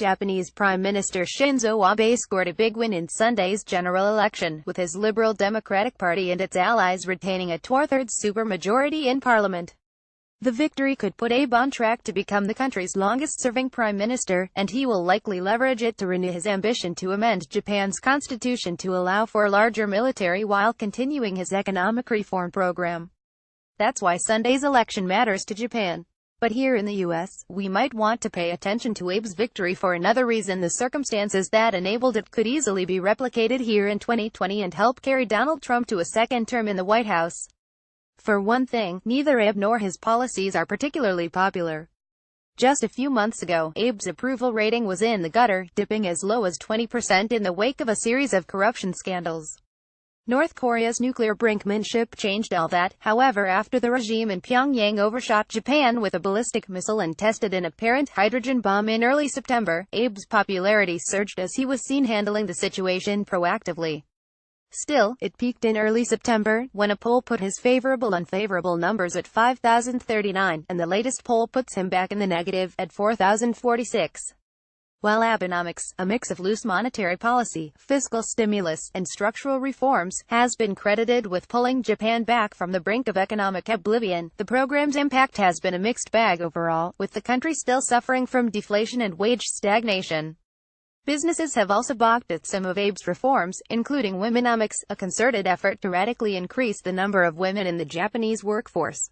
Japanese Prime Minister Shinzo Abe scored a big win in Sunday's general election, with his Liberal Democratic Party and its allies retaining a two-thirds supermajority in parliament. The victory could put Abe on track to become the country's longest-serving prime minister, and he will likely leverage it to renew his ambition to amend Japan's constitution to allow for a larger military while continuing his economic reform program. That's why Sunday's election matters to Japan. But here in the US, we might want to pay attention to Abe's victory for another reason. The circumstances that enabled it could easily be replicated here in 2020 and help carry Donald Trump to a second term in the White House. For one thing, neither Abe nor his policies are particularly popular. Just a few months ago, Abe's approval rating was in the gutter, dipping as low as 20% in the wake of a series of corruption scandals. North Korea's nuclear brinkmanship changed all that, however, after the regime in Pyongyang overshot Japan with a ballistic missile and tested an apparent hydrogen bomb in early September. Abe's popularity surged as he was seen handling the situation proactively. Still, it peaked in early September, when a poll put his favorable-unfavorable numbers at 5,039, and the latest poll puts him back in the negative, at 4,046. While Abenomics, a mix of loose monetary policy, fiscal stimulus, and structural reforms, has been credited with pulling Japan back from the brink of economic oblivion, the program's impact has been a mixed bag overall, with the country still suffering from deflation and wage stagnation. Businesses have also balked at some of Abe's reforms, including Womenomics, a concerted effort to radically increase the number of women in the Japanese workforce.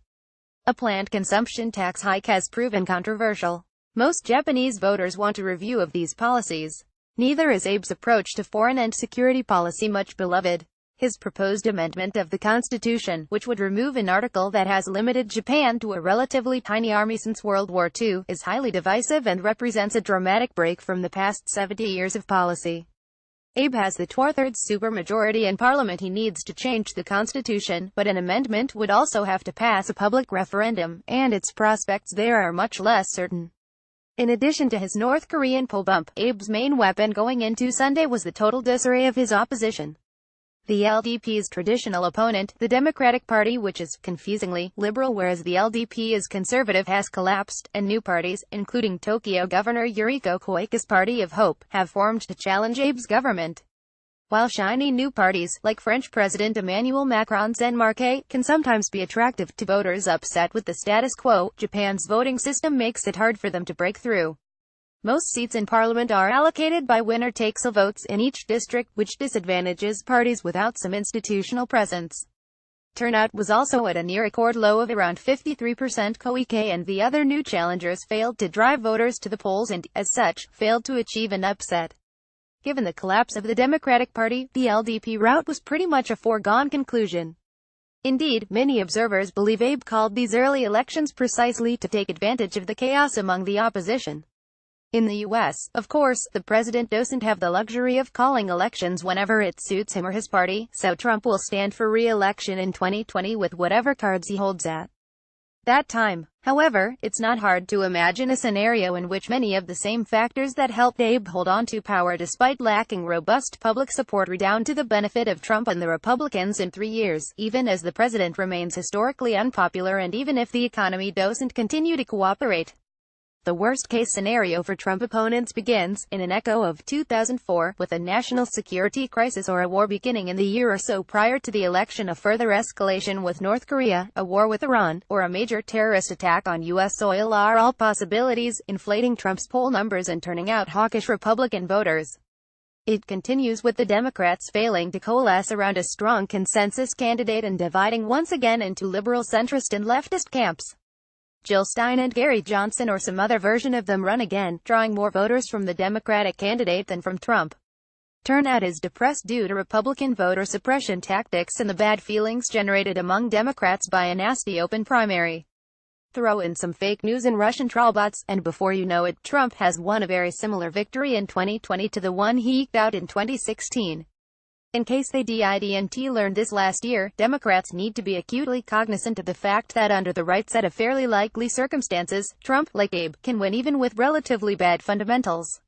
A planned consumption tax hike has proven controversial. Most Japanese voters want a review of these policies. Neither is Abe's approach to foreign and security policy much beloved. His proposed amendment of the Constitution, which would remove an article that has limited Japan to a relatively tiny army since World War II, is highly divisive and represents a dramatic break from the past 70 years of policy. Abe has the two-thirds supermajority in parliament he needs to change the Constitution, but an amendment would also have to pass a public referendum, and its prospects there are much less certain. In addition to his North Korean poll bump, Abe's main weapon going into Sunday was the total disarray of his opposition. The LDP's traditional opponent, the Democratic Party, which is, confusingly, liberal whereas the LDP is conservative, has collapsed, and new parties, including Tokyo Governor Yuriko Koike's Party of Hope, have formed to challenge Abe's government. While shiny new parties, like French President Emmanuel Macron's En Marche, can sometimes be attractive to voters upset with the status quo, Japan's voting system makes it hard for them to break through. Most seats in parliament are allocated by winner-takes-all votes in each district, which disadvantages parties without some institutional presence. Turnout was also at a near-record low of around 53%. Koike and the other new challengers failed to drive voters to the polls and, as such, failed to achieve an upset. Given the collapse of the Democratic Party, the LDP route was pretty much a foregone conclusion. Indeed, many observers believe Abe called these early elections precisely to take advantage of the chaos among the opposition. In the US, of course, the president doesn't have the luxury of calling elections whenever it suits him or his party, so Trump will stand for re-election in 2020 with whatever cards he holds at that time. However, it's not hard to imagine a scenario in which many of the same factors that helped Abe hold on to power despite lacking robust public support redound to the benefit of Trump and the Republicans in 3 years, even as the president remains historically unpopular and even if the economy doesn't continue to cooperate. The worst-case scenario for Trump opponents begins, in an echo of 2004, with a national security crisis or a war beginning in the year or so prior to the election, a further escalation with North Korea, a war with Iran, or a major terrorist attack on U.S. soil are all possibilities, inflating Trump's poll numbers and turning out hawkish Republican voters. It continues with the Democrats failing to coalesce around a strong consensus candidate and dividing once again into liberal centrist and leftist camps. Jill Stein and Gary Johnson or some other version of them run again, drawing more voters from the Democratic candidate than from Trump. Turnout is depressed due to Republican voter suppression tactics and the bad feelings generated among Democrats by a nasty open primary. Throw in some fake news and Russian trollbots, and before you know it, Trump has won a very similar victory in 2020 to the one he eked out in 2016. In case they didn't learn this last year, Democrats need to be acutely cognizant of the fact that under the right set of fairly likely circumstances, Trump, like Abe, can win even with relatively bad fundamentals.